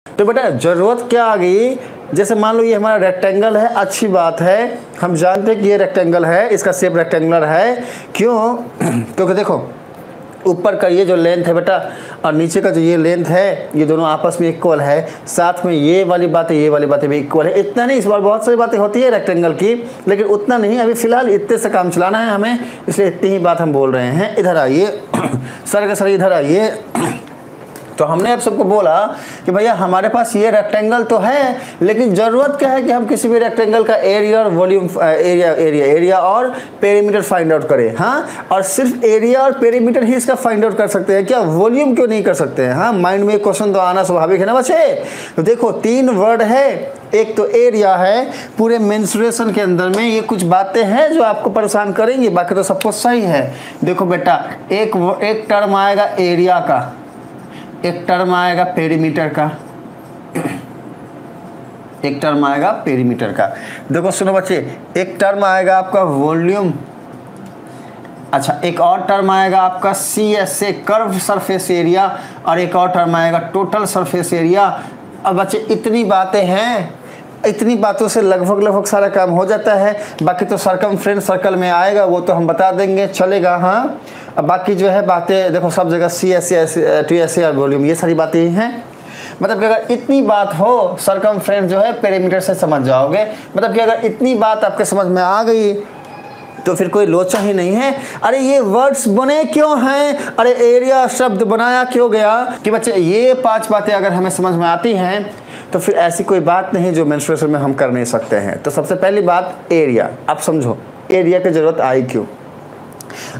तो बेटा ज़रूरत क्या आ गई, जैसे मान लो ये हमारा रेक्टेंगल है, अच्छी बात है, हम जानते हैं कि ये रेक्टेंगल है, इसका शेप रेक्टेंगुलर है। क्यों? क्योंकि देखो ऊपर का ये जो लेंथ है बेटा और नीचे का जो ये लेंथ है, ये दोनों आपस में इक्वल है। साथ में ये वाली बातें ये वाली बातें भी इक्वल है। इतना नहीं, इस बार बहुत सारी बातें होती है रेक्टेंगल की, लेकिन उतना नहीं, अभी फिलहाल इतने से काम चलाना है हमें, इसलिए इतनी ही बात हम बोल रहे हैं। इधर आइए सर के सर, इधर आइए। तो हमने अब सबको बोला कि भैया हमारे पास ये रेक्टेंगल तो है, लेकिन ज़रूरत क्या है कि हम किसी भी रेक्टेंगल का एरिया और वॉल्यूम, एरिया और पेरीमीटर फाइंड आउट करें। हाँ, और सिर्फ एरिया और पेरीमीटर ही इसका फाइंड आउट कर सकते हैं क्या, वॉल्यूम क्यों नहीं कर सकते हैं? हाँ, माइंड में क्वेश्चन तो आना स्वाभाविक है ना बच्चे। तो देखो 3 वर्ड है, एक तो एरिया है, पूरे मेंस्ट्रुएशन के अंदर में ये कुछ बातें हैं जो आपको परेशान करेंगी, बाकी तो सब कुछ सही है। देखो बेटा एक टर्म आएगा एरिया का, एक टर्म आएगा पेरीमीटर का, एक टर्म आएगा पेरीमीटर का। देखो सुनो बच्चे, एक टर्म आएगा आपका वॉल्यूम, अच्छा एक और टर्म आएगा आपका CSA कर्व सरफेस एरिया, और एक और टर्म आएगा टोटल सरफेस एरिया। अब बच्चे इतनी बातें हैं, इतनी बातों से लगभग सारा काम हो जाता है। बाकी तो सरकमफ्रेंस सर्कल में आएगा, वो तो हम बता देंगे, चलेगा। हाँ, अब बाकी जो है बातें देखो सब जगह CSA TSA और वॉल्यूम, ये सारी बातें हैं। मतलब कि अगर इतनी बात हो, सरकमफ्रेंस जो है पेरीमीटर से समझ जाओगे। मतलब कि अगर इतनी बात आपके समझ में आ गई तो फिर कोई लोचा ही नहीं है। अरे ये वर्ड्स बने क्यों हैं, अरे एरिया शब्द बनाया क्यों गया, कि बच्चे ये 5 बातें अगर हमें समझ में आती हैं तो फिर ऐसी कोई बात नहीं जो मेंस्ट्रुएशन में हम कर नहीं सकते हैं। तो सबसे पहली बात एरिया, आप समझो एरिया की जरूरत आई क्यों,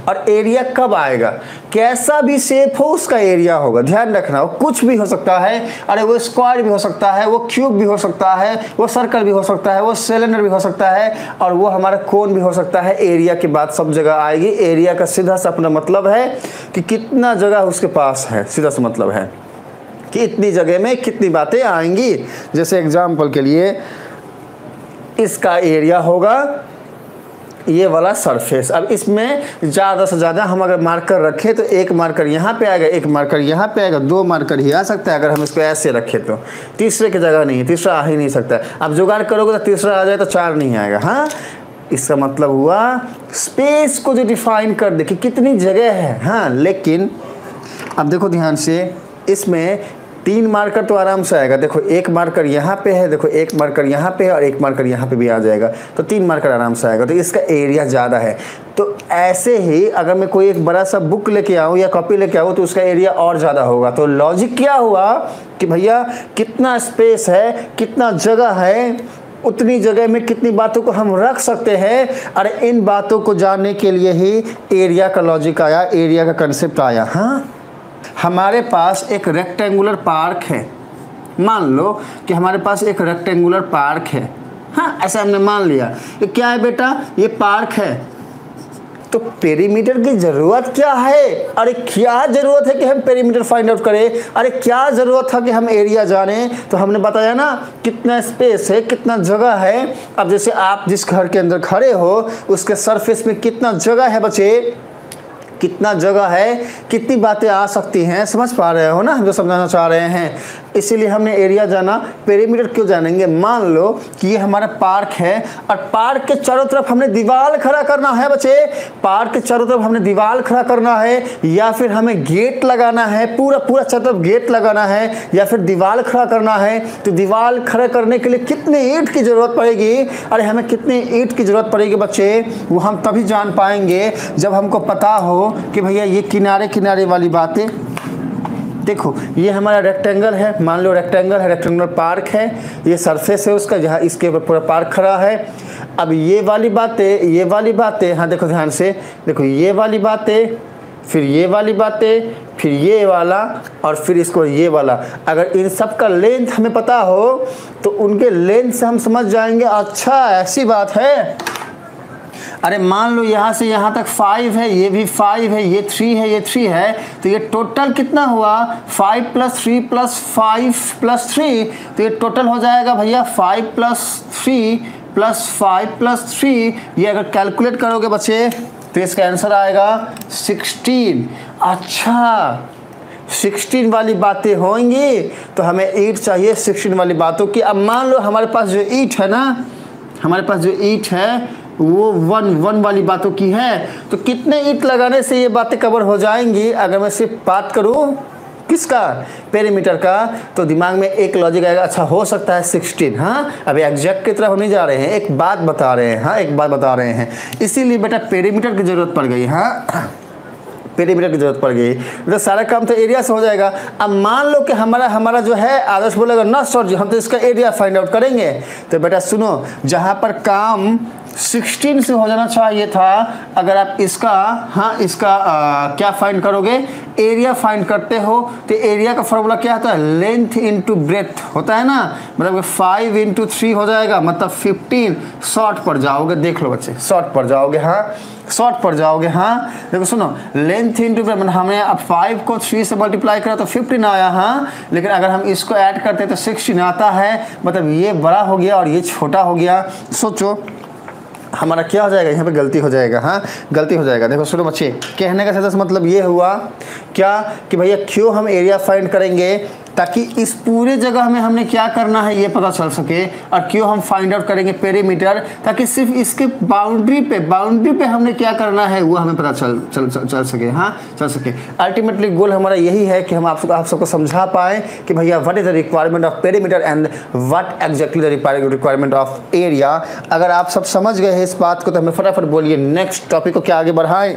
और एरिया कब आएगा। कैसा भी शेप हो उसका एरिया होगा, ध्यान रखना। वो कुछ भी हो सकता है, अरे वो स्क्वायर भी हो सकता है, वो क्यूब भी हो सकता है, वो सर्कल भी हो सकता है, वो सिलेंडर भी हो सकता है, और वो हमारा कोन भी हो सकता है। एरिया की बात सब जगह आएगी। एरिया का सीधा सा अपना मतलब है कि कितना जगह उसके पास है, सीधा सा मतलब है कि इतनी जगह में कितनी बातें आएंगी। जैसे एग्जाम्पल के लिए इसका एरिया होगा ये वाला सरफेस। अब इसमें ज़्यादा से ज़्यादा हम अगर मार्कर रखें तो एक मार्कर यहाँ पे आएगा, एक मार्कर यहाँ पे आएगा, 2 मार्कर ही आ सकता है अगर हम इसको ऐसे रखें तो। तीसरे की जगह नहीं है, तीसरा आ ही नहीं सकता। अब जुगाड़ करोगे तो तीसरा आ जाए तो 4 नहीं आएगा। हाँ, इसका मतलब हुआ स्पेस को जो डिफाइन कर दे कि कितनी जगह है। हाँ, लेकिन अब देखो ध्यान से, इसमें 3 मार्कर तो आराम से आएगा। देखो एक मार्कर यहाँ पे है, देखो एक मार्कर यहाँ पे है, और एक मार्कर यहाँ पे भी आ जाएगा, तो 3 मार्कर आराम से आएगा। तो इसका एरिया ज़्यादा है। तो ऐसे ही अगर मैं कोई एक बड़ा सा बुक लेके आऊँ या कॉपी लेके आऊँ तो उसका एरिया और ज़्यादा होगा। तो लॉजिक क्या हुआ कि भैया कितना स्पेस है, कितना जगह है, उतनी जगह में कितनी बातों को हम रख सकते हैं। अरे इन बातों को जानने के लिए ही एरिया का लॉजिक आया, एरिया का कंसेप्ट आया। हाँ, हमारे पास एक रेक्टेंगुलर पार्क है, मान लो कि हमारे पास एक रेक्टेंगुलर पार्क है। हाँ, ऐसा हमने मान लिया कि क्या है बेटा, ये पार्क है। तो पेरीमीटर की ज़रूरत क्या है, अरे क्या ज़रूरत है कि हम पेरीमीटर फाइंड आउट करें, अरे क्या ज़रूरत था कि हम एरिया जाने। तो हमने बताया ना कितना स्पेस है, कितना जगह है। अब जैसे आप जिस घर के अंदर खड़े हो उसके सरफेस में कितना जगह है बच्चे, कितना जगह है, कितनी बातें आ सकती हैं, समझ पा रहे हो ना हम जो समझाना चाह रहे हैं। इसीलिए हमने एरिया जाना, पेरीमीटर क्यों जानेंगे। मान लो कि ये हमारा पार्क है और पार्क के चारों तरफ हमने दीवार खड़ा करना है बच्चे, पार्क के चारों तरफ हमने दीवार खड़ा करना है, या फिर हमें गेट लगाना है, पूरा चारों तरफ गेट लगाना है, या फिर दीवार खड़ा करना है। तो दीवार खड़ा करने के लिए कितने ईंट की ज़रूरत पड़ेगी, अरे हमें कितने ईंट की ज़रूरत पड़ेगी बच्चे, वो हम तभी जान पाएंगे जब हमको पता हो कि भैया ये किनारे किनारे वाली बातें। देखो ये हमारा रेक्टेंगल है, मान लो रेक्टेंगल है, रेक्टेंगुलर पार्क है, ये सरफेस है उसका जहाँ इसके ऊपर पूरा पार्क खड़ा है। अब ये वाली बातें, हाँ देखो ध्यान से, देखो ये वाली बातें, फिर ये वाली बातें, फिर ये वाला, और फिर इसको ये वाला। अगर इन सब का लेंथ हमें पता हो तो उनके लेंथ से हम समझ जाएंगे अच्छा ऐसी बात है। अरे मान लो यहाँ से यहाँ तक 5 है, ये भी 5 है, ये 3 है, ये 3 है, तो ये टोटल कितना हुआ 5 + 3 + 5 + 3। तो ये टोटल हो जाएगा भैया 5 + 3 + 5 + 3। ये अगर कैलकुलेट करोगे बच्चे तो इसका आंसर आएगा 16। अच्छा 16 वाली बातें होंगी तो हमें ईंट चाहिए 16 वाली बातों की। अब मान लो हमारे पास जो ईंट है ना, हमारे पास जो ईंट है वो 1 वाली बातों की है, तो कितने ईंट लगाने से ये बातें कवर हो जाएंगी? अगर मैं सिर्फ बात करूं किसका, पेरीमीटर का, तो दिमाग में एक लॉजिक आएगा, अच्छा हो सकता है 16। हाँ, अभी एग्जैक्ट की तरफ होने जा रहे हैं, एक बात बता रहे हैं। हाँ, एक बात बता रहे हैं, इसीलिए बेटा पेरीमीटर की जरूरत पड़ गई। हाँ, पेरीमीटर की जरूरत पड़ गई, तो सारा काम तो एरिया से हो जाएगा। अब मान लो कि हमारा जो है आदर्श बोलेगा ना सर जी हम तो इसका एरिया फाइंड आउट करेंगे, तो बेटा सुनो, जहाँ पर काम 16 से हो जाना चाहिए था, अगर आप इसका क्या फाइंड करोगे, एरिया फाइंड करते हो, तो एरिया का फॉर्मूला क्या होता है, लेंथ इंटू ब्रेथ होता है ना, मतलब 5 इंटू 3 हो जाएगा, मतलब 15। शॉर्ट पड़ जाओगे, देख लो बच्चे, शॉर्ट पड़ जाओगे। हाँ, शॉर्ट पड़ जाओगे। हाँ, देखो सुनो, लेंथ इंटू ब्रेथ, हमने अब 5 को 3 से मल्टीप्लाई करा तो 15 आया। हाँ, लेकिन अगर हम इसको ऐड करते हैं तो 16 आता है, मतलब ये बड़ा हो गया और ये छोटा हो गया। सोचो हमारा क्या हो जाएगा, यहाँ पे गलती हो जाएगा। हाँ, गलती हो जाएगा। देखो सुनो बच्चे, कहने का सीधा मतलब ये हुआ क्या कि भैया क्यों हम एरिया फाइंड करेंगे, ताकि इस पूरे जगह में हमने क्या करना है ये पता चल सके, और क्यों हम फाइंड आउट करेंगे पेरीमीटर, ताकि सिर्फ इसके बाउंड्री पे हमने क्या करना है वो हमें पता चल सके। हाँ, चल सके। अल्टीमेटली गोल हमारा यही है कि हम आप सबको समझा पाए कि भैया what is the requirement of perimeter and what exactly the requirement of area. अगर आप सब समझ गए हैं इस बात को तो हमें फटाफट बोलिए नेक्स्ट टॉपिक को क्या आगे बढ़ाएं।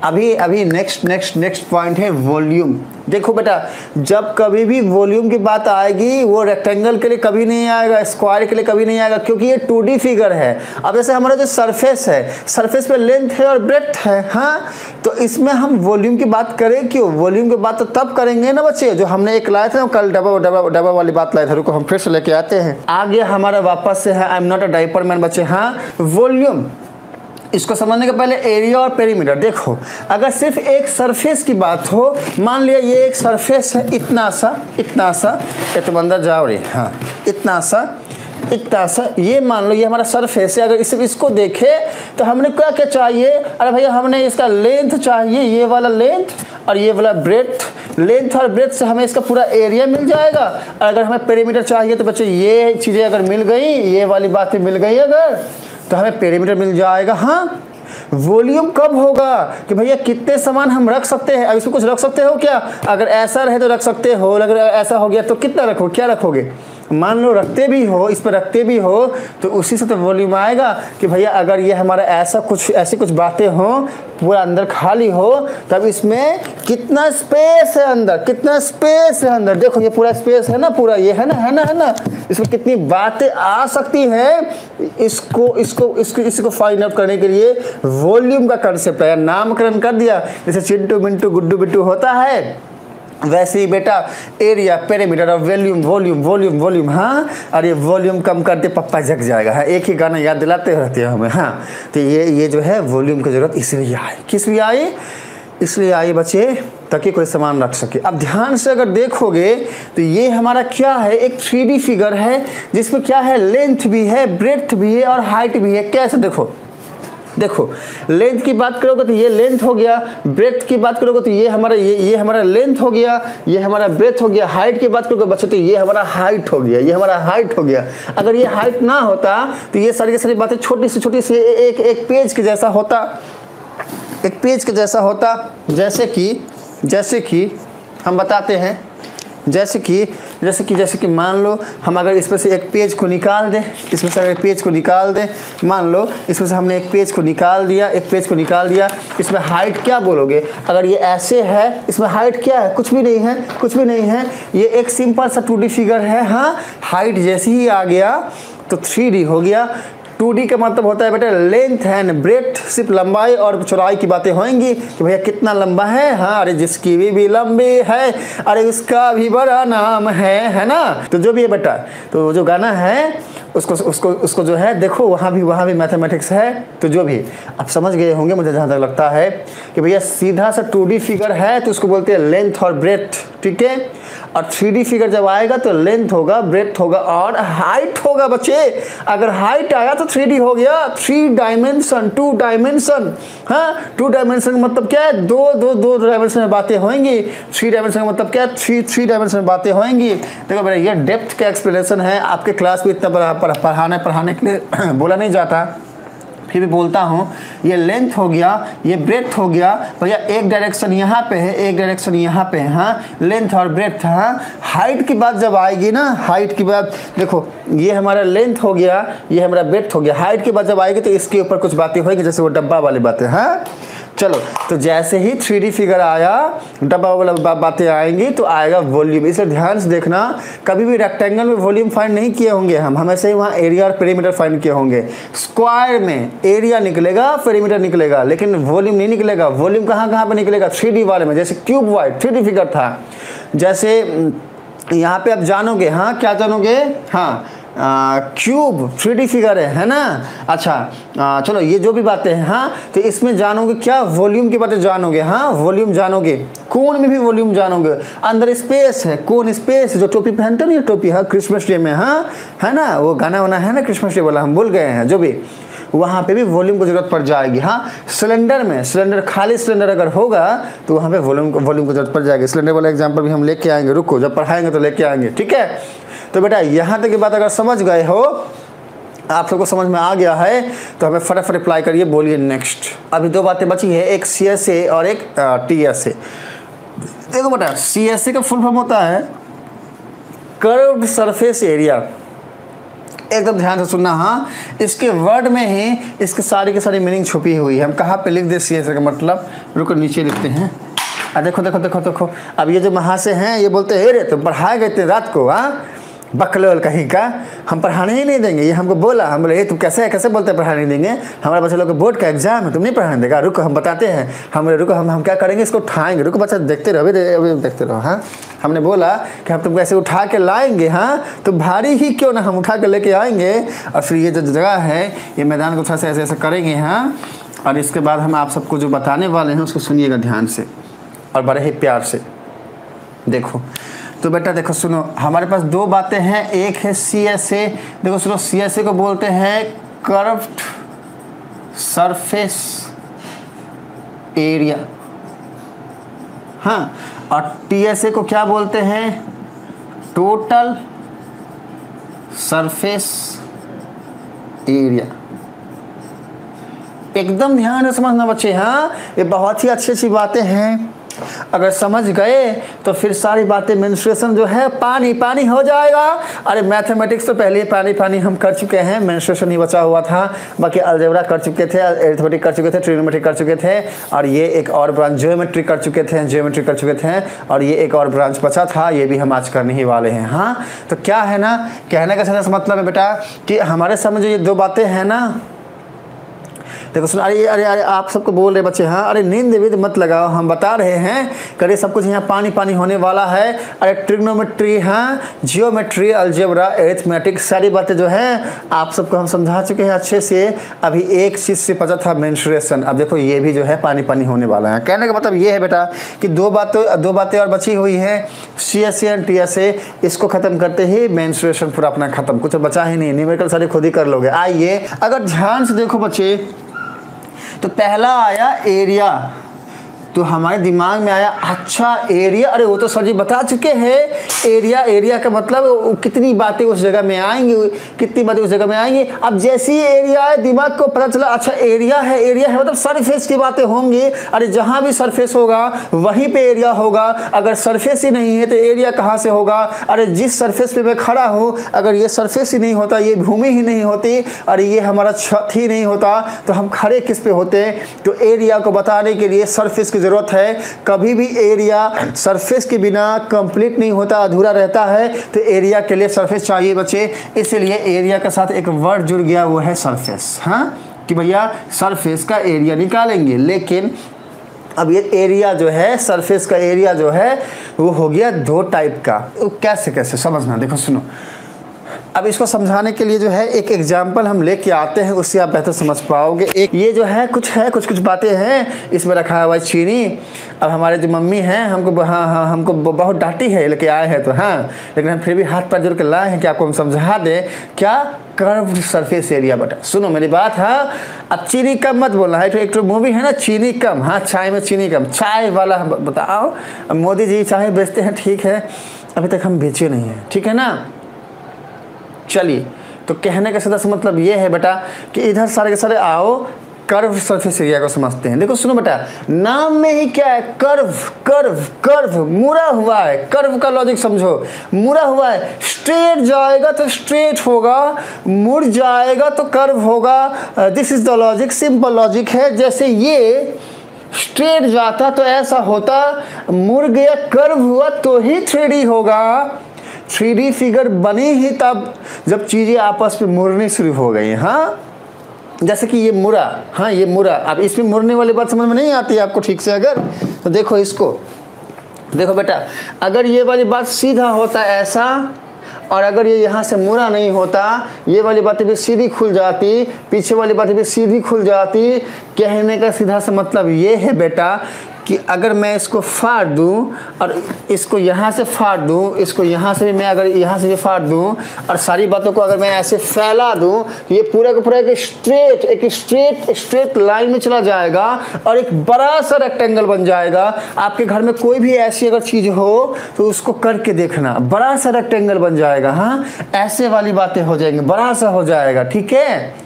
अभी नेक्स्ट पॉइंट है वॉल्यूम। देखो बेटा, जब कभी भी वॉल्यूम की बात आएगी वो रेक्टेंगल के लिए कभी नहीं आएगा, स्क्वायर के लिए कभी नहीं आएगा, क्योंकि ये 2D फिगर है। अब जैसे हमारा जो सरफेस है, सरफेस पे लेंथ है और ब्रेड्थ है। हाँ, तो इसमें हम वॉल्यूम की बात करें क्यों, वॉल्यूम की बात तो तब करेंगे ना बच्चे, जो हमने एक लाए थे ना कल, डबा वाली बात लाए थे। रुको हम फिर से लेके आते हैं, आ गया हमारा वापस से है, I am not a diaper man बच्चे। हाँ, वॉल्यूम, इसको समझने के पहले एरिया और पेरीमीटर देखो। अगर सिर्फ एक सरफेस की बात हो, मान लिया ये एक सरफेस है, इतना सा, तुम अंदर जाओ रे। हाँ, इतना सा ये मान लो ये हमारा सरफेस है। अगर इसको देखे तो हमने क्या क्या चाहिए, अरे भैया हमने इसका लेंथ चाहिए, ये वाला लेंथ और ये वाला ब्रेड्थ। लेंथ और ब्रेड्थ से हमें इसका पूरा एरिया मिल जाएगा। अगर हमें पेरीमीटर चाहिए तो बच्चे ये चीज़ें अगर मिल गई, ये वाली बातें मिल गई अगर, तो हमें पेरीमीटर मिल जाएगा। हाँ, वॉल्यूम कब होगा कि भैया कितने सामान हम रख सकते हैं। अब इसमें कुछ रख सकते हो क्या, अगर ऐसा रहे तो रख सकते हो, अगर ऐसा हो गया तो कितना रखो, क्या रखोगे। मान लो रखते भी हो, इस पर रखते भी हो, तो उसी से तो वॉल्यूम आएगा कि भैया अगर ये हमारा ऐसी कुछ बातें हों, पूरा अंदर खाली हो, तब इसमें कितना स्पेस है अंदर, कितना स्पेस है अंदर। देखो ये पूरा स्पेस है ना, पूरा ये है ना, इसमें कितनी बातें आ सकती हैं। इसको फाइंड आउट करने के लिए वॉल्यूम का कंसेप्ट है, नामकरण कर दिया। जैसे चिंटू मिंटू गुड्डू बिट्टू होता है, वैसे ही बेटा एरिया, पेरीमीटर और वॉल्यूम। हाँ, और ये वॉल्यूम कम करते पप्पा जग जाएगा। हाँ, एक ही गाना याद दिलाते रहते हैं हमें। हाँ, तो ये जो है वॉल्यूम की जरूरत इसलिए आई, किस लिए आई, इसलिए आई बच्चे ताकि कोई सामान रख सके। अब ध्यान से अगर देखोगे तो ये हमारा क्या है, एक 3D फिगर है जिसमें क्या है, लेंथ भी है, ब्रेड्थ भी है और हाइट भी है। कैसे, देखो लेंथ की बात करोगे तो ये लेंथ हो गया, ब्रेड्थ की बात करोगे तो ये हमारा लेंथ हो गया, ये हमारा ब्रेड्थ हो गया। हाइट की बात करोगे बच्चों तो ये हमारा हाइट हो गया, अगर ये हाइट ना होता तो ये सारी बातें छोटी सी एक पेज के जैसा होता, जैसे कि हम बताते हैं, जैसे कि मान लो हम अगर इसमें से एक पेज को निकाल दें, मान लो इसमें से हमने एक पेज को निकाल दिया, इसमें हाइट क्या बोलोगे, अगर ये ऐसे है इसमें हाइट क्या है, कुछ भी नहीं है। ये एक सिंपल सा 2D फिगर है। हाँ, हाइट जैसे ही आ गया तो 3D हो गया। 2D का मतलब होता है बेटा लेंथ एंड ब्रेड्थ, सिर्फ लंबाई और चौड़ाई की बातें होंगी कि भैया कितना लंबा है। हाँ, अरे जिसकी भी लंबी है, अरे उसका भी बड़ा नाम है ना। तो जो भी है बेटा, तो जो गाना है उसको जो है देखो, वहाँ भी मैथमेटिक्स है। तो जो भी आप समझ गए होंगे मुझे जहाँ तक लगता है कि भैया सीधा सा 2D फिगर है तो उसको बोलते हैं लेंथ और ब्रेड्थ, ठीक है। और 3D फिगर जब आएगा तो लेंथ होगा, ब्रेड्थ होगा और हाइट होगा बच्चे। अगर हाइट आया तो 3D हो गया, 3 डायमेंशन, 2 डायमेंशन। हाँ, 2 डायमेंशन का मतलब क्या है, दो डायमेंशन में बातें होंगी। 3 डायमेंशन का मतलब क्या है, 3 डायमेंशन में बातें होंगी। देखो बेटा, ये डेप्थ का एक्सप्लेनेशन है, आपके क्लास में इतना पढ़ाने के लिए बोला नहीं जाता, फिर भी बोलता हूँ। ये लेंथ हो गया, ये ब्रेथ हो गया भैया, एक डायरेक्शन यहाँ पे है, एक डायरेक्शन यहाँ पे है। हाँ, लेंथ और ब्रेथ। हाँ, हाइट की बात जब आएगी ना, हाइट की बात, देखो ये हमारा लेंथ हो गया, ये हमारा ब्रेथ हो गया। हाइट की बात जब आएगी तो इसके ऊपर कुछ बातें होगी, जैसे वो डब्बा वाली बातें। हाँ, चलो, तो जैसे ही 3D फिगर आया, डब्बा वाला बातें आएंगी तो आएगा वॉल्यूम। इसे ध्यान से देखना, कभी भी रेक्टेंगल में वॉल्यूम फाइंड नहीं किए होंगे हम, हमेशा ही वहाँ एरिया और पेरीमीटर फाइंड किए होंगे। स्क्वायर में एरिया निकलेगा, पेरीमीटर निकलेगा, लेकिन वॉल्यूम नहीं निकलेगा। वॉल्यूम कहाँ पे निकलेगा, 3D वाले में। जैसे क्यूब वाइड 3D फिगर था, जैसे यहाँ पे आप जानोगे। हाँ, क्या जानोगे, हाँ, क्यूब 3D फिगर है ना। अच्छा, चलो ये जो भी बातें हैं, हाँ, तो इसमें जानोगे क्या, वॉल्यूम की बातें जानोगे। हाँ, वॉल्यूम जानोगे, कोन में भी वॉल्यूम जानोगे। अंदर स्पेस है, कोन स्पेस, जो टोपी पहनते हो ना, टोपी, हाँ, क्रिसमस डे में, हाँ, है ना, वो गाना वाना है ना क्रिसमस डे वाला, हम भूल गए हैं, जो भी, वहाँ पे भी वॉल्यूम को जरूरत पड़ जाएगी। हाँ, सिलेंडर में, सिलेंडर, खाली सिलेंडर अगर होगा तो वहाँ पे वॉल्यूम को जरूरत पड़ जाएगी। सिलेंडर वाला एग्जांपल भी हम लेके आएंगे, रुको, जब पढ़ाएंगे तो लेके आएंगे, ठीक है। तो बेटा यहाँ तक की बात अगर समझ गए हो, आप सबको समझ में आ गया है, तो हमें फटाफट अप्लाई करिए। बोलिए नेक्स्ट। अभी 2 बातें बची है, एक CSA और एक TSA। देखो बेटा, CSA का फुल फॉर्म होता है कर्व्ड सरफेस एरिया। एकदम ध्यान से सुनना। हाँ, इसके वर्ड में ही इसके सारी की सारी मीनिंग छुपी हुई है। हम कहाँ पे लिख दे CSA का मतलब, रुको नीचे लिखते हैं। देखो देखो देखो देखो, अब ये जो महाशय हैं ये बोलते हैं, अरे तुम पढ़ाए गए थे रात को, हाँ, बकलोल कहीं का, हम पढ़ाने ही नहीं देंगे। ये हमको बोला, हम बोले तुम कैसे बोलते हैं पढ़ाने नहीं देंगे, हमारे बच्चे लोग बोर्ड का एग्जाम है, तुम नहीं पढ़ाने देगा। रुको हम बताते हैं। हम रुको, हम क्या करेंगे, इसको उठाएंगे। रुको बच्चा, देखते रहो, अभी देखते रहो। हाँ, हमने बोला कि हम तुमको ऐसे उठा के लाएंगे। हाँ, तो भारी ही क्यों ना, हम उठा के लेके आएंगे, और फिर ये जो जगह है, ये मैदान को थोड़ा सा ऐसे करेंगे। हाँ, और इसके बाद हम आप सबको जो बताने वाले हैं उसको सुनिएगा ध्यान से और बड़े ही प्यार से। देखो तो बेटा, देखो सुनो, हमारे पास 2 बातें हैं। एक है CSA। देखो सुनो, CSA को बोलते हैं कर्व्ड सरफेस एरिया। हाँ, और TSA को क्या बोलते हैं, टोटल सरफेस एरिया। एकदम ध्यान से समझना बच्चे। हाँ, ये बहुत ही अच्छी बातें हैं। अगर समझ गए तो फिर सारी बातें, मेंस्ट्रुएशन जो है पानी पानी हो जाएगा। अरे मैथमेटिक्स तो पहले पानी पानी हम कर चुके हैं, मेंस्ट्रुएशन ही बचा हुआ था। बाकी अलजेब्रा कर चुके थे, अरिथमेटिक कर चुके थे, ट्रिग्नोमेट्री कर चुके थे, और ये एक और ब्रांच ज्योमेट्री कर चुके थे, और ये एक और ब्रांच बचा था, ये भी हम आज करने ही वाले हैं। हाँ, तो क्या है ना, कहने का सीधा मतलब है बेटा कि हमारे सामने जो ये 2 बातें हैं ना, देखो सुन, अरे अरे अरे आप सबको बोल रहे बच्चे, हाँ, अरे नींद विद मत लगाओ, हम बता रहे हैं करे सब कुछ यहाँ पानी पानी होने वाला है। अरे ट्रिग्नोमेट्री, हाँ, जियोमेट्री, अलजेब्रा, अरिथमेटिक, सारी बातें जो हैं आप सबको हम समझा चुके हैं अच्छे से। अभी एक चीज़ से पता था, मेंस्ट्रुएशन। अब देखो ये भी जो है पानी पानी होने वाला है। कहने का मतलब ये है बेटा कि 2 बातें और बची हुई हैं, CSA और TSA। इसको ख़त्म करते ही मेंस्ट्रुएशन पूरा अपना ख़त्म, कुछ बचा ही नहीं। न्यूमेरिकल सारे खुद ही कर लोगे। आइए, अगर ध्यान से देखो बच्चे, तो पहला आया एरिया, तो हमारे दिमाग में आया अच्छा एरिया, अरे वो तो सर जी बता चुके हैं। एरिया का मतलब कितनी बातें उस जगह में आएंगी, कितनी बातें उस जगह में आएंगी। अब जैसे ही एरिया है दिमाग को पता चला अच्छा एरिया है मतलब सरफेस की बातें होंगी। अरे जहाँ भी सरफेस होगा वहीं पे एरिया होगा। अगर सरफेस ही नहीं है तो एरिया कहाँ से होगा। अरे जिस सरफेस पे मैं खड़ा हूँ, अगर ये सरफेस ही नहीं होता, ये भूमि ही नहीं होती, अरे ये हमारा छत ही नहीं होता, तो हम खड़े किस पे होते। तो एरिया को बताने के लिए सरफेस की जरूरत है। कभी भी एरिया सरफेस के बिना कंप्लीट नहीं होता, अधूरा रहता है। तो एरिया के लिए सरफेस चाहिए बच्चे, इसलिए एरिया के साथ एक वर्ड जुड़ गया, वो है सरफेस। हाँ, कि भैया सरफेस का एरिया निकालेंगे। लेकिन अब ये एरिया जो है, सरफेस का एरिया जो है, वो हो गया 2 टाइप का। कैसे समझना, देखो सुनो, अब इसको समझाने के लिए जो है एक एग्जाम्पल हम लेके आते हैं, उससे आप बेहतर समझ पाओगे। एक ये जो है कुछ बातें हैं, इसमें रखा हुआ है चीनी। अब हमारे जो मम्मी हैं हमको बहुत डांटी है लेके आए हैं तो हाँ, लेकिन हम फिर भी हाथ पैर जोड़ के लाए हैं कि आपको हम समझा दें क्या कर्व्ड सरफेस एरिया। बेटा सुनो मेरी बात, हाँ अब चीनी कम मत बोलना है। एक तो मूवी है ना चीनी कम, हाँ चाय में चीनी कम, चाय वाला बताओ। अब मोदी जी चाय बेचते हैं, ठीक है, अभी तक हम बेचे नहीं हैं, ठीक है ना। चलिए, तो कहने का सीधा सा मतलब ये है बेटा कि इधर सारे के सारे आओ कर्व सरफेस एरिया को समझते हैं। देखो सुनो बेटा, नाम में ही क्या है, कर्व कर्व कर्व, मुड़ा हुआ है। कर्व का लॉजिक समझो, मुड़ा हुआ है, स्ट्रेट जाएगा तो स्ट्रेट होगा, मुड़ जाएगा तो कर्व होगा। This is the logic, simple logic है। जैसे ये स्ट्रेट जाता तो ऐसा होता, मुड़ गया कर्व हुआ तो ही 3D होगा। 3D फिगर बनी ही तब जब चीजें आपस में मुड़नी शुरू हो गई। हाँ जैसे कि ये मुड़ा, हाँ ये मुड़ा। अब इसमें मुड़ने वाली बात समझ में नहीं आती आपको ठीक से अगर, तो देखो इसको, देखो बेटा, अगर ये वाली बात सीधा होता ऐसा और अगर ये यहाँ से मुड़ा नहीं होता, ये वाली बातें भी सीधी खुल जाती, पीछे वाली बातें भी सीधी खुल जाती। कहने का सीधा सा मतलब ये है बेटा कि अगर मैं इसको फाड़ दूं और इसको यहाँ से फाड़ दूं, इसको यहाँ से भी मैं अगर यहाँ से भी फाड़ दूं और सारी बातों को अगर मैं ऐसे फैला दूं, ये पूरा का पूरा एक स्ट्रेट लाइन में चला जाएगा और एक बड़ा सा रेक्टेंगल बन जाएगा। आपके घर में कोई भी ऐसी अगर चीज़ हो तो उसको करके देखना, बड़ा सा रेक्टेंगल बन जाएगा। हाँ ऐसे वाली बातें हो जाएंगी, बड़ा सा हो जाएगा, ठीक है।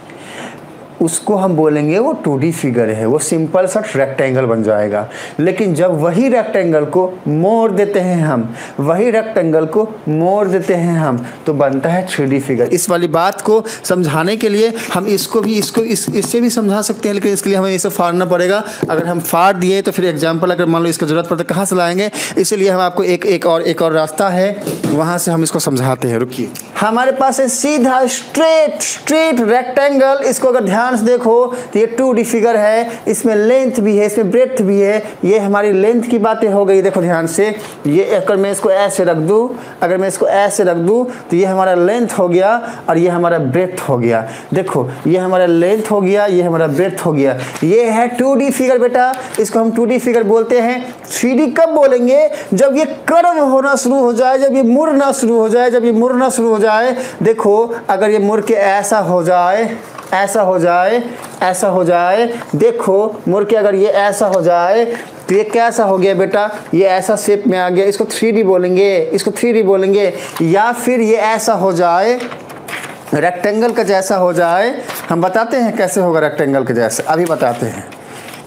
उसको हम बोलेंगे वो 2D फिगर है, वो सिंपल सा रेक्टेंगल बन जाएगा। लेकिन जब वही रेक्टेंगल को मोड़ देते हैं हम, वही रेक्टेंगल को मोड़ देते हैं हम, तो बनता है 3D फिगर। इस वाली बात को समझाने के लिए हम इससे भी समझा सकते हैं, लेकिन इसके लिए हमें इसे फाड़ना पड़ेगा। अगर हम फाड़ दिए तो फिर एग्जाम्पल अगर मान लो इसकी जरूरत पड़े तो कहाँ से लाएंगे, इसीलिए हम आपको एक और रास्ता है, वहाँ से हम इसको समझाते हैं। रुकिए, हमारे पास है सीधा स्ट्रेट रेक्टेंगल। इसको अगर ध्यान से देखो तो ये 2D फिगर है, इसमें लेंथ भी है, इसमें ब्रेड्थ भी है। ये हमारी लेंथ की बातें हो गई। देखो ध्यान से, ये अगर मैं इसको ऐसे रख दूं, अगर मैं इसको ऐसे रख दूं तो ये हमारा लेंथ हो गया और ये हमारा ब्रेड्थ हो गया। देखो ये हमारा लेंथ हो गया, ये हमारा ब्रेड्थ हो गया। ये है 2D फिगर बेटा, इसको हम 2D फिगर बोलते हैं। 3D कब बोलेंगे, जब ये कर्व होना शुरू हो जाए, जब ये मुड़ना शुरू हो जाए, जब ये मुड़ना शुरू हो जाए। देखो अगर ये मुड़ के ऐसा हो जाए, ऐसा हो जाए, ऐसा हो जाए, देखो मुड़ के अगर ये ऐसा हो जाए तो ये कैसा हो गया बेटा, ये ऐसा शेप में आ गया। इसको 3D बोलेंगे, इसको 3D बोलेंगे। या फिर ये ऐसा हो जाए, रेक्टेंगल का जैसा हो जाए। हम बताते हैं कैसे होगा रेक्टेंगल के जैसे, अभी बताते हैं,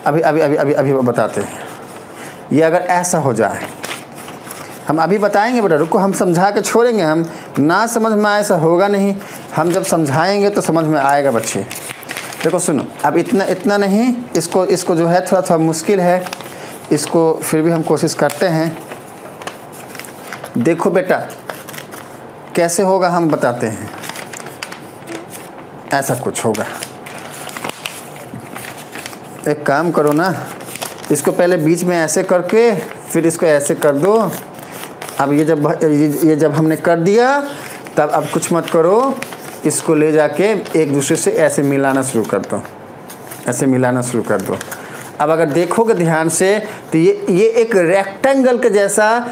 अभी बताते हैं। ये अगर ऐसा हो जाए, हम अभी बताएंगे बेटा, रुको, हम समझा के छोड़ेंगे। हम ना समझ में आए ऐसा होगा नहीं, हम जब समझाएंगे तो समझ में आएगा बच्चे। देखो सुनो, अब इतना नहीं, इसको जो है थोड़ा मुश्किल है, इसको फिर भी हम कोशिश करते हैं। देखो बेटा कैसे होगा, हम बताते हैं। ऐसा कुछ होगा, एक काम करो ना, इसको पहले बीच में ऐसे करके फिर इसको ऐसे कर दो। अब ये जब हमने कर दिया तब अब कुछ मत करो, इसको ले जाके एक दूसरे से ऐसे मिलाना शुरू कर दो, ऐसे मिलाना शुरू कर दो। अब अगर देखोगे ध्यान से तो ये एक रेक्टेंगल के जैसा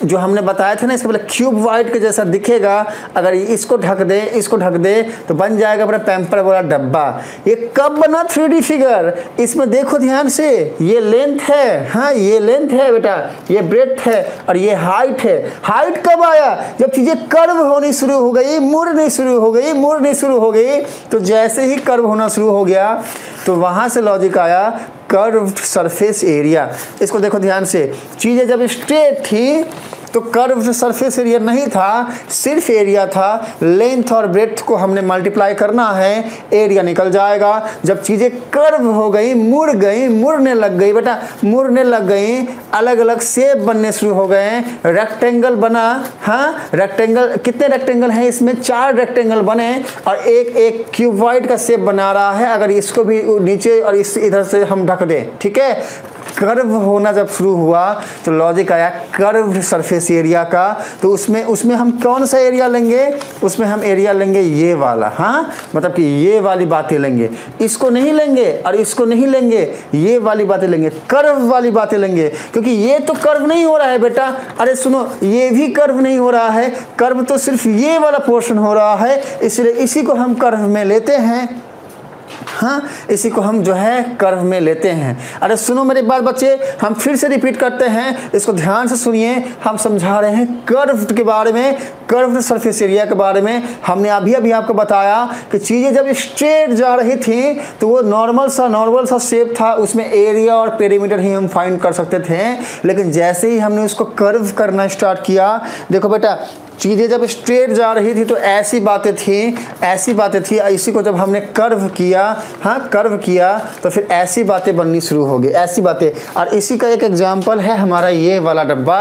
जो हमने बताया था ना, इसके पहले क्यूब वाइट के जैसा दिखेगा। अगर इसको ढक दे, इसको ढक दे तो बन जाएगा अपना पैम्पर वाला डब्बा। ये कब बना 3D फिगर, इसमें देखो ध्यान से, ये लेंथ है, हाँ ये लेंथ है बेटा, ये ब्रेड्थ है और ये हाइट है। हाइट कब आया, जब चीजें कर्व होनी शुरू हो गई, मुड़नी शुरू हो गई, मुड़नी शुरू हो गई। तो जैसे ही कर्व होना शुरू हो गया तो वहां से लॉजिक आया कर्व्ड सरफेस एरिया। इसको देखो ध्यान से, चीजें जब स्ट्रेट थी तो कर्व्ड सरफेस एरिया नहीं था, सिर्फ एरिया था। लेंथ और ब्रेड्थ को हमने मल्टीप्लाई करना है, एरिया निकल जाएगा। जब चीज़ें कर्व हो गई, मुड़ गई, मुड़ने लग गई बेटा, मुड़ने लग गई, अलग अलग शेप बनने शुरू हो गए, रेक्टेंगल बना। हाँ रेक्टेंगल, कितने रेक्टेंगल हैं इसमें, 4 रेक्टेंगल बने और एक क्यूबॉइड का शेप बना रहा है। अगर इसको भी नीचे और इधर से हम ढक दें, ठीक है, कर्व होना जब शुरू हुआ तो लॉजिक आया कर्व सरफेस एरिया का। तो उसमें हम कौन सा एरिया लेंगे, उसमें हम एरिया लेंगे ये वाला, हाँ मतलब कि ये वाली बातें लेंगे, इसको नहीं लेंगे और इसको नहीं लेंगे, ये वाली बातें लेंगे, कर्व वाली बातें लेंगे। क्योंकि ये तो कर्व नहीं हो रहा है बेटा, अरे सुनो ये भी कर्व नहीं हो रहा है, कर्व तो सिर्फ ये वाला पोर्शन हो रहा है, इसलिए इसी को हम कर्व में लेते हैं। हाँ इसी को हम जो है कर्व में लेते हैं। अरे सुनो मेरे बाल बच्चे, हम फिर से रिपीट करते हैं, इसको ध्यान से सुनिए। हम समझा रहे हैं कर्व के बारे में, कर्व सरफेस एरिया के बारे में। हमने अभी अभी आपको बताया कि चीज़ें जब स्ट्रेट जा रही थी तो वो नॉर्मल सा शेप था, उसमें एरिया और पेरीमीटर ही हम फाइंड कर सकते थे। लेकिन जैसे ही हमने उसको कर्व करना स्टार्ट किया, देखो बेटा चीज़ें जब स्ट्रेट जा रही थी तो ऐसी बातें थी, इसी को जब हमने कर्व किया, हाँ कर्व किया तो फिर ऐसी बातें बननी शुरू हो गई, ऐसी बातें। और इसी का एक एग्जांपल है हमारा ये वाला डब्बा।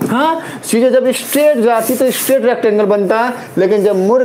हाँ चीज़ें जब स्ट्रेट जाती तो स्ट्रेट रेक्टेंगल बनता, लेकिन जब मुड़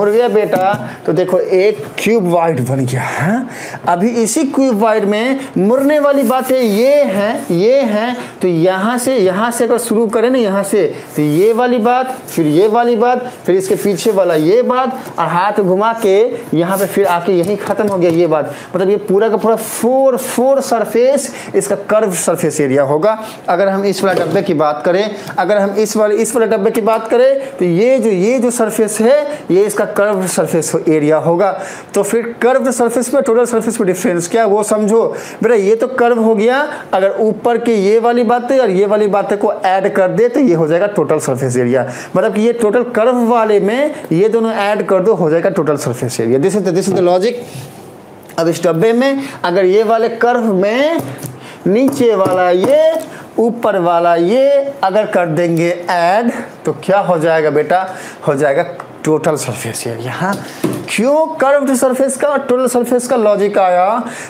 गया बेटा तो देखो एक क्यूब वाइड बन गया है। अभी इसी क्यूब वाइड में मुड़ने वाली बातें ये हैं, तो यहाँ से अगर शुरू करें ना, यहाँ से तो ये वाली बात, फिर ये वाली बात, फिर इसके पीछे वाला ये बात, और हाथ घुमा के यहाँ पे फिर आके यहीं खत्म हो गया ये बात। मतलब ये पूरा का पूरा फोर सरफेस इसका कर्व सरफेस एरिया होगा। अगर हम इस वाले डब्बे की बात करें, अगर हम इस वाले डब्बे की बात करें तो ये जो सरफेस है ये इसका कर्व सरफेस एरिया होगा। तो फिर कर्व सरफेस में टोटल सरफेस में डिफरेंस क्या है वो समझो बेटा। ये तो कर्व हो गया, अगर ऊपर की ये वाली बातें और ये वाली बातें को ऐड कर दे तो ये हो जाएगा टोटल सरफेस एरिया। मतलब कि ये टोटल कर्व वाले में ये दोनों ऐड कर दो, हो जाएगा total surface area. This is the logic. अब इस डब्बे में अगर ये वाले कर्व में नीचे वाला ये ऊपर वाला ये अगर कर देंगे ऐड तो क्या हो जाएगा बेटा, हो जाएगा टोटल सरफेस एरिया। हाँ क्यों कर्व्ड सरफेस का और टोटल सरफेस का लॉजिक आया,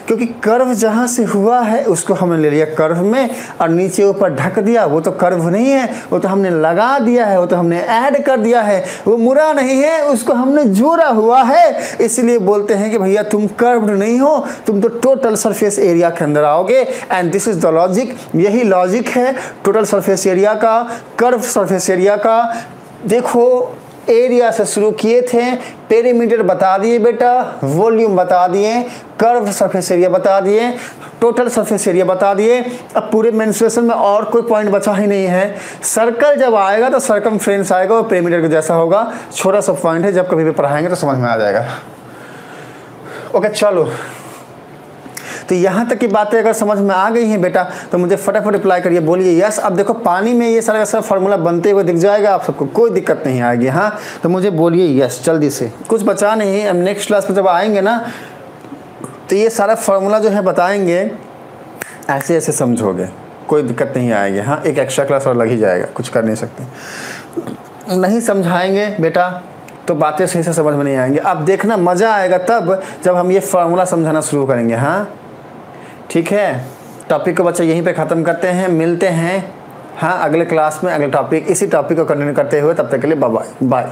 क्योंकि कर्व जहाँ से हुआ है उसको हमने ले लिया कर्व में और नीचे ऊपर ढक दिया, वो तो कर्व नहीं है, वो तो हमने लगा दिया है, वो तो हमने ऐड कर दिया है, वो मुड़ा नहीं है, उसको हमने जोड़ा हुआ है। इसलिए बोलते हैं कि भैया तुम कर्व्ड नहीं हो, तुम तो टोटल सरफेस एरिया के अंदर आओगे। And this is the logic, यही लॉजिक है टोटल सरफेस एरिया का, कर्व सरफेस एरिया का। देखो एरिया से शुरू किए थे, पेरीमीटर बता दिए बेटा, वॉल्यूम बता दिए, कर्व सरफेस एरिया बता दिए, टोटल सरफेस एरिया बता दिए। अब पूरे मेंस्ट्रुएशन में और कोई पॉइंट बचा ही नहीं है। सर्कल जब आएगा तो सर्कमफ्रेंस आएगा, वो पेरीमीटर के जैसा होगा। छोटा सा पॉइंट है, जब कभी भी पढ़ाएंगे तो समझ में आ जाएगा। ओके चलो, तो यहाँ तक की बातें अगर समझ में आ गई हैं बेटा तो मुझे फटाफट रिप्लाई करिए, बोलिए यस। अब देखो पानी में ये सारा का फार्मूला बनते हुए दिख जाएगा आप सबको, कोई दिक्कत नहीं आएगी। हाँ तो मुझे बोलिए यस जल्दी से, कुछ बचा नहीं। अब नेक्स्ट क्लास में जब आएंगे ना तो ये सारा फार्मूला जो है बताएंगे, ऐसे ऐसे समझोगे, कोई दिक्कत नहीं आएगी। हाँ एक एक्स्ट्रा क्लास और लग ही जाएगा, कुछ कर नहीं सकते। नहीं समझाएंगे बेटा तो बातें सही से समझ में नहीं आएंगे। अब देखना मज़ा आएगा तब जब हम ये फार्मूला समझाना शुरू करेंगे। हाँ ठीक है, टॉपिक को बच्चे यहीं पे ख़त्म करते हैं, मिलते हैं हाँ अगले क्लास में, अगले टॉपिक, इसी टॉपिक को कंटिन्यू करते हुए। तब तक के लिए बाय बाय।